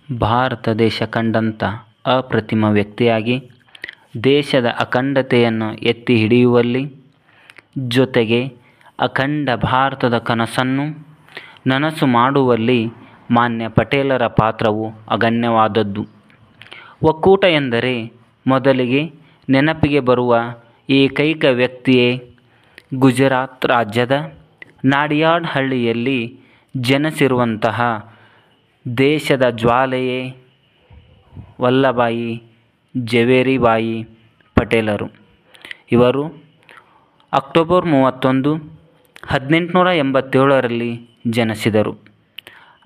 ಭಾರತ ದೇಶ ಕಂಡಂಥ ಅಪ್ರತಿಮ ವ್ಯಕ್ತಿಯಾಗಿ ದೇಶದ ಅಖಂಡತೆಯನ್ನು ಎತ್ತಿ ಹಿಡಿಯುವಲ್ಲಿ, ಜೊತೆಗೆ ಅಖಂಡ ಭಾರತದ ಕನಸನ್ನು ನನಸು ಮಾಡುವಲ್ಲಿ ಮಾನ್ಯ ಪಟೇಲರ ಪಾತ್ರವು ಅಗಣ್ಯವಾದದ್ದು. ಒಕ್ಕೂಟ ಎಂದರೆ ಮೊದಲಿಗೆ ನೆನಪಿಗೆ ಬರುವ ಏಕೈಕ ವ್ಯಕ್ತಿಯೇ ಗುಜರಾತ್ ರಾಜ್ಯದ ನಾಡಿಯಾಡ್ ಹಳ್ಳಿಯಲ್ಲಿ ಜನಿಸಿರುವಂತಹ ದೇಶದ ಜ್ವಾಲೆಯೇ ವಲ್ಲಭಭಾಯಿ ಝವೇರಿಭಾಯಿ ಪಟೇಲರು. ಇವರು ಅಕ್ಟೋಬರ್ 31, 1887ರಲ್ಲಿ ಜನಿಸಿದರು.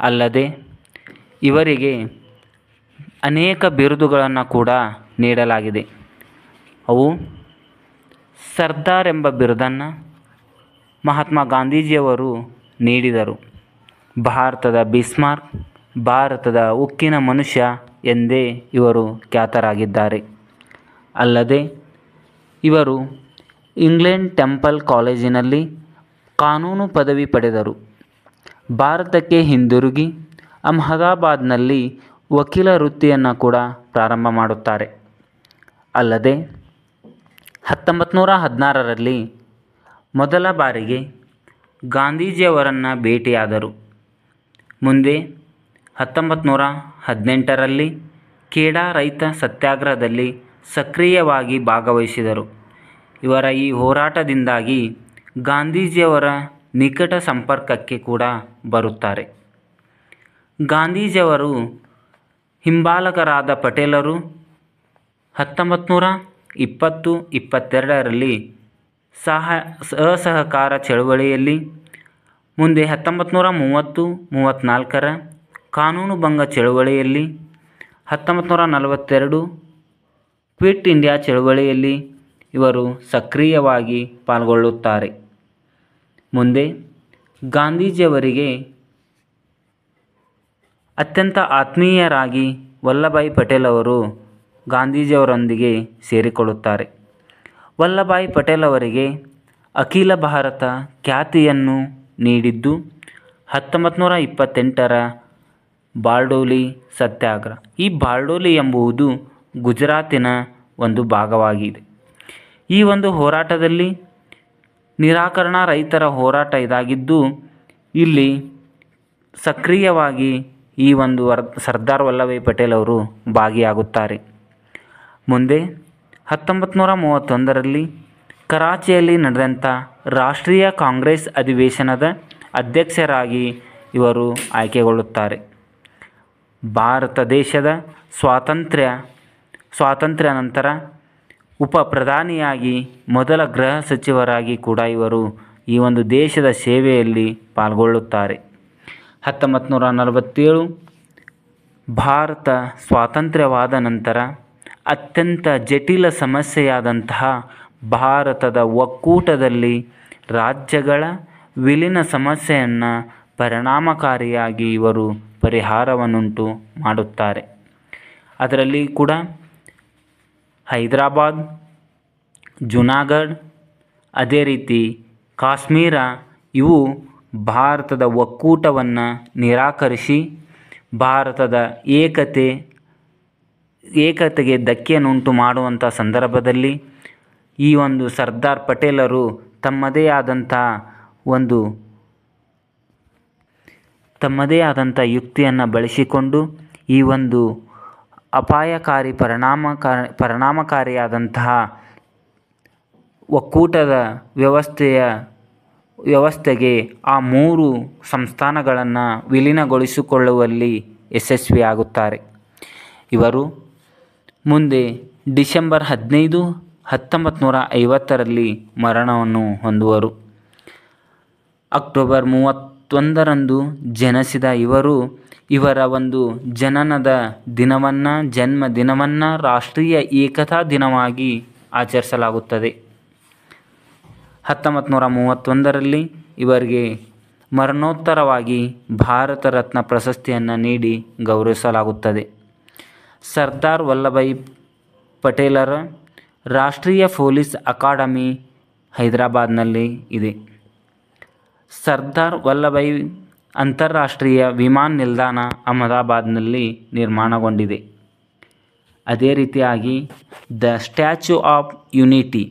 ಅಲ್ಲದೆ ಇವರಿಗೆ ಅನೇಕ ಬಿರುದುಗಳನ್ನು ಕೂಡ ನೀಡಲಾಗಿದೆ. ಅವು ಸರ್ದಾರ್ ಎಂಬ ಬಿರುದನ್ನು ಮಹಾತ್ಮ ಗಾಂಧೀಜಿಯವರು ನೀಡಿದರು. ಭಾರತದ ಬಿಸ್ಮಾರ್ಕ್, ಭಾರತದ ಉಕ್ಕಿನ ಮನುಷ್ಯ ಎಂದೇ ಇವರು ಖ್ಯಾತರಾಗಿದ್ದಾರೆ. ಅಲ್ಲದೆ ಇವರು ಇಂಗ್ಲೆಂಡ್ ಟೆಂಪಲ್ ಕಾಲೇಜಿನಲ್ಲಿ ಕಾನೂನು ಪದವಿ ಪಡೆದರು. ಭಾರತಕ್ಕೆ ಹಿಂದಿರುಗಿ ಅಹಮದಾಬಾದ್ನಲ್ಲಿ ವಕೀಲ ವೃತ್ತಿಯನ್ನು ಕೂಡ ಪ್ರಾರಂಭ ಮಾಡುತ್ತಾರೆ. ಅಲ್ಲದೆ 1916ರಲ್ಲಿ ಮೊದಲ ಬಾರಿಗೆ ಗಾಂಧೀಜಿಯವರನ್ನು ಭೇಟಿಯಾದರು. ಮುಂದೆ 1918ರಲ್ಲಿ ಖೇಡಾ ರೈತ ಸತ್ಯಾಗ್ರಹದಲ್ಲಿ ಸಕ್ರಿಯವಾಗಿ ಭಾಗವಹಿಸಿದರು. ಇವರ ಈ ಹೋರಾಟದಿಂದಾಗಿ ಗಾಂಧೀಜಿಯವರ ನಿಕಟ ಸಂಪರ್ಕಕ್ಕೆ ಕೂಡ ಬರುತ್ತಾರೆ. ಗಾಂಧೀಜಿಯವರು ಹಿಂಬಾಲಕರಾದ ಪಟೇಲರು 1920-22ರಲ್ಲಿ ಅಸಹಕಾರ ಚಳವಳಿಯಲ್ಲಿ, ಮುಂದೆ 1930-34ರ ಕಾನೂನುಭಂಗ ಚಳವಳಿಯಲ್ಲಿ, 1942 ಕ್ವಿಟ್ ಇಂಡಿಯಾ ಚಳವಳಿಯಲ್ಲಿ ಇವರು ಸಕ್ರಿಯವಾಗಿ ಪಾಲ್ಗೊಳ್ಳುತ್ತಾರೆ. ಮುಂದೆ ಗಾಂಧೀಜಿಯವರಿಗೆ ಅತ್ಯಂತ ಆತ್ಮೀಯರಾಗಿ ವಲ್ಲಭಭಾಯಿ ಪಟೇಲ್ ಅವರು ಗಾಂಧೀಜಿಯವರೊಂದಿಗೆ ಸೇರಿಕೊಳ್ಳುತ್ತಾರೆ. ವಲ್ಲಭಭಾಯಿ ಪಟೇಲ್ ಅವರಿಗೆ ಅಖಿಲ ಭಾರತ ಖ್ಯಾತಿಯನ್ನು ನೀಡಿದ್ದು 1928ರ ಬಾರ್ಡೋಲಿ ಸತ್ಯಾಗ್ರಹ. ಈ ಬಾರ್ಡೋಲಿ ಎಂಬುದು ಗುಜರಾತಿನ ಒಂದು ಭಾಗವಾಗಿದೆ. ಈ ಒಂದು ಹೋರಾಟದಲ್ಲಿ ನಿರಾಕರಣಾ ರೈತರ ಹೋರಾಟ ಇದಾಗಿದ್ದು, ಇಲ್ಲಿ ಸಕ್ರಿಯವಾಗಿ ಈ ಒಂದು ಸರ್ದಾರ್ ವಲ್ಲಭಭಾಯಿ ಪಟೇಲ್ ಅವರು ಭಾಗಿಯಾಗುತ್ತಾರೆ. ಮುಂದೆ 1931ರಲ್ಲಿ ಕರಾಚಿಯಲ್ಲಿ ನಡೆದಂಥ ರಾಷ್ಟ್ರೀಯ ಕಾಂಗ್ರೆಸ್ ಅಧಿವೇಶನದ ಅಧ್ಯಕ್ಷರಾಗಿ ಇವರು ಆಯ್ಕೆಗೊಳ್ಳುತ್ತಾರೆ. ಭಾರತ ದೇಶದ ಸ್ವಾತಂತ್ರ್ಯ ನಂತರ ಉಪ ಪ್ರಧಾನಿಯಾಗಿ, ಮೊದಲ ಗೃಹ ಸಚಿವರಾಗಿ ಕೂಡ ಇವರು ಈ ಒಂದು ದೇಶದ ಸೇವೆಯಲ್ಲಿ ಪಾಲ್ಗೊಳ್ಳುತ್ತಾರೆ. 1947 ಭಾರತ ಸ್ವಾತಂತ್ರ್ಯವಾದ ನಂತರ ಅತ್ಯಂತ ಜಟಿಲ ಸಮಸ್ಯೆಯಾದಂತಹ ಭಾರತದ ಒಕ್ಕೂಟದಲ್ಲಿ ರಾಜ್ಯಗಳ ವಿಲೀನ ಸಮಸ್ಯೆಯನ್ನು ಪರಿಣಾಮಕಾರಿಯಾಗಿ ಇವರು ಪರಿಹಾರವನ್ನುಂಟು ಮಾಡುತ್ತಾರೆ. ಅದರಲ್ಲಿ ಕೂಡ ಹೈದರಾಬಾದ್, ಜುನಾಗಢ್, ಅದೇ ರೀತಿ ಕಾಶ್ಮೀರ ಇವು ಭಾರತದ ಒಕ್ಕೂಟವನ್ನು ನಿರಾಕರಿಸಿ ಭಾರತದ ಏಕತೆಗೆ ಧಕ್ಕೆಯನ್ನುಂಟು ಮಾಡುವಂಥ ಸಂದರ್ಭದಲ್ಲಿ ಈ ಒಂದು ಸರ್ದಾರ್ ಪಟೇಲರು ತಮ್ಮದೇ ಆದಂಥ ಯುಕ್ತಿಯನ್ನು ಬಳಸಿಕೊಂಡು ಈ ಒಂದು ಅಪಾಯಕಾರಿ ಪರಿಣಾಮಕಾರಿಯಾದಂತಹ ಒಕ್ಕೂಟದ ವ್ಯವಸ್ಥೆಗೆ ಆ 3 ಸಂಸ್ಥಾನಗಳನ್ನು ವಿಲೀನಗೊಳಿಸಿಕೊಳ್ಳುವಲ್ಲಿ ಯಶಸ್ವಿಯಾಗುತ್ತಾರೆ. ಇವರು ಮುಂದೆ ಡಿಸೆಂಬರ್ 15, 1950ರಲ್ಲಿ ಮರಣವನ್ನು ಹೊಂದುವರು. ಅಕ್ಟೋಬರ್ 31ರಂದು ಜನಿಸಿದ ಇವರ ಒಂದು ಜನ್ಮ ದಿನವನ್ನು ರಾಷ್ಟ್ರೀಯ ಏಕತಾ ದಿನವಾಗಿ ಆಚರಿಸಲಾಗುತ್ತದೆ. 1931ರಲ್ಲಿ ಇವರಿಗೆ ಮರಣೋತ್ತರವಾಗಿ ಭಾರತ ರತ್ನ ಪ್ರಶಸ್ತಿಯನ್ನು ನೀಡಿ ಗೌರವಿಸಲಾಗುತ್ತದೆ. ಸರ್ದಾರ್ ವಲ್ಲಭಭಾಯಿ ಪಟೇಲರ ರಾಷ್ಟ್ರೀಯ ಪೊಲೀಸ್ ಅಕಾಡೆಮಿ ಹೈದರಾಬಾದ್ನಲ್ಲಿ ಇದೆ. ಸರ್ದಾರ್ ವಲ್ಲಭಭಾಯಿ ಅಂತಾರಾಷ್ಟ್ರೀಯ ವಿಮಾನ ನಿಲ್ದಾಣ ಅಹಮದಾಬಾದ್ನಲ್ಲಿ ನಿರ್ಮಾಣಗೊಂಡಿದೆ. ಅದೇ ರೀತಿಯಾಗಿ ದ ಸ್ಟ್ಯಾಚ್ಯೂ ಆಫ್ ಯುನಿಟಿ,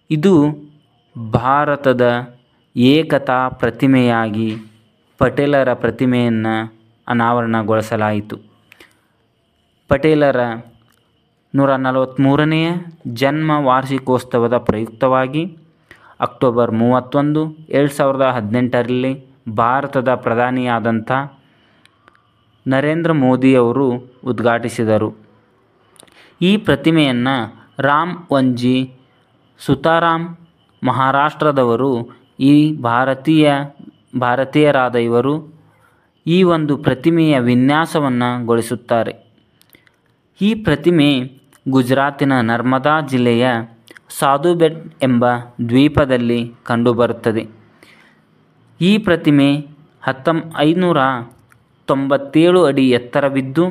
ಇದು ಭಾರತದ ಏಕತಾ ಪ್ರತಿಮೆಯಾಗಿ ಪಟೇಲರ ಪ್ರತಿಮೆಯನ್ನು ಅನಾವರಣಗೊಳಿಸಲಾಯಿತು. ಪಟೇಲರ 143ನೇ ಜನ್ಮ ವಾರ್ಷಿಕೋತ್ಸವದ ಪ್ರಯುಕ್ತವಾಗಿ ಅಕ್ಟೋಬರ್ 31, 2018ರಲ್ಲಿ ಭಾರತದ ಪ್ರಧಾನಿಯಾದಂಥ ನರೇಂದ್ರ ಮೋದಿಯವರು ಉದ್ಘಾಟಿಸಿದರು. ಈ ಪ್ರತಿಮೆಯನ್ನು ರಾಮ್ ವಂಜಿ ಸುತಾರಾಮ್ ಮಹಾರಾಷ್ಟ್ರದವರು, ಈ ಭಾರತೀಯರಾದ ಇವರು ಈ ಒಂದು ಪ್ರತಿಮೆಯ ವಿನ್ಯಾಸವನ್ನು ಗೊಳಿಸುತ್ತಾರೆ. ಈ ಪ್ರತಿಮೆ ಗುಜರಾತಿನ ನರ್ಮದಾ ಜಿಲ್ಲೆಯ ಸಾಧುಬೆಟ್ ಎಂಬ ದ್ವೀಪದಲ್ಲಿ ಕಂಡುಬರುತ್ತದೆ. ಈ ಪ್ರತಿಮೆ 597 ಅಡಿ ಎತ್ತರವಿದ್ದು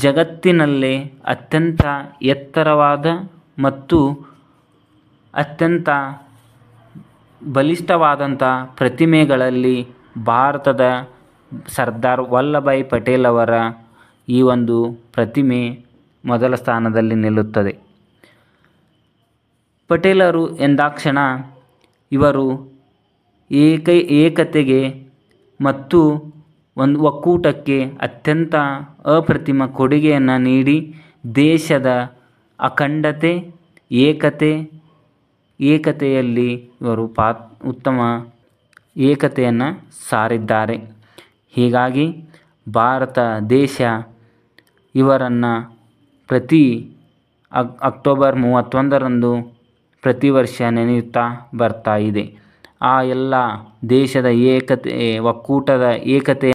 ಜಗತ್ತಿನಲ್ಲೇ ಅತ್ಯಂತ ಎತ್ತರವಾದ ಮತ್ತು ಅತ್ಯಂತ ಬಲಿಷ್ಠವಾದಂಥ ಪ್ರತಿಮೆಗಳಲ್ಲಿ ಭಾರತದ ಸರ್ದಾರ್ ವಲ್ಲಭಾಯ್ ಪಟೇಲ್ ಅವರ ಈ ಒಂದು ಪ್ರತಿಮೆ ಮೊದಲ ಸ್ಥಾನದಲ್ಲಿ ನಿಲ್ಲುತ್ತದೆ. ಪಟೇಲರು ಎಂದಾಕ್ಷಣ ಇವರು ಏಕತೆಗೆ ಮತ್ತು ಒಂದು ಒಕ್ಕೂಟಕ್ಕೆ ಅತ್ಯಂತ ಅಪ್ರತಿಮ ಕೊಡುಗೆಯನ್ನು ನೀಡಿ ದೇಶದ ಅಖಂಡತೆ, ಏಕತೆಯಲ್ಲಿ ಇವರು ಉತ್ತಮ ಏಕತೆಯನ್ನು ಸಾರಿದ್ದಾರೆ. ಹೀಗಾಗಿ ಭಾರತ ದೇಶ ಇವರನ್ನು ಪ್ರತಿ ಅಕ್ಟೋಬರ್ 31ರಂದು ಪ್ರತಿ ವರ್ಷ ನೆನೆಯುತ್ತಾ ಬರ್ತಾ ಇದೆ. ಆ ಎಲ್ಲ ದೇಶದ ಒಕ್ಕೂಟದ ಏಕತೆ